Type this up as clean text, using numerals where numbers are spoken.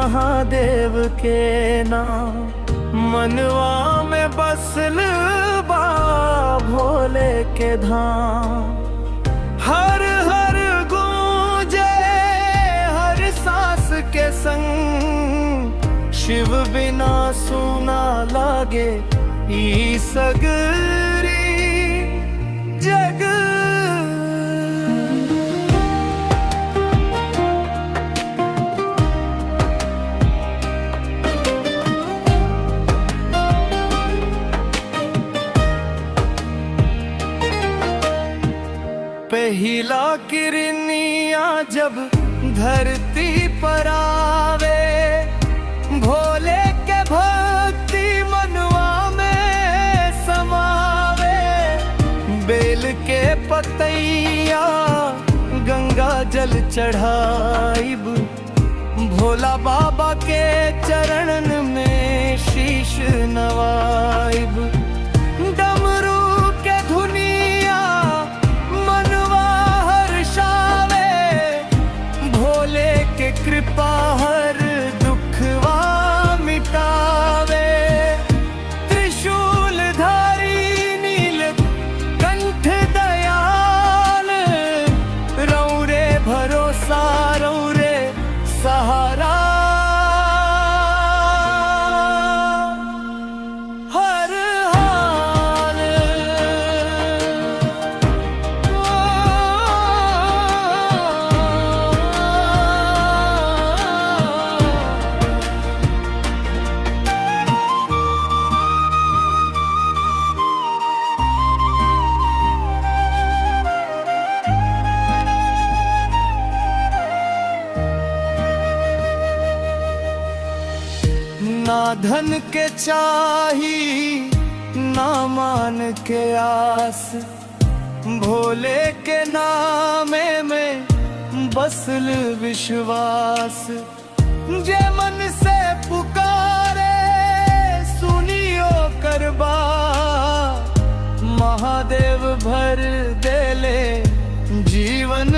महादेव के नाम, मनवा में बसल बा भोले के धाम। हर हर गूंजे हर सांस के संग, शिव बिना सुना लागे ई सगरी जग। पहला किरनिया जब धरती पर आवे, भोले के भक्ति मनवा में समावे। बेल के पतैया गंगा जल चढ़ाइब, भोला बाबा के चरणन में शीश नवाइब। डमरू के धुनिया मनवा हर्षावे, भोले के कृपा हर दुखवा मिटावे। त्रिशूल धारी नील कंठ दयाल, रौरे भरोसा रौरे सहारा। हर हाल ना धन के चाही ना मान के आस, भोले के नामे में बसल विश्वास। जे मन से पुकारे सुनियो करबा, महादेव भर देले जीवन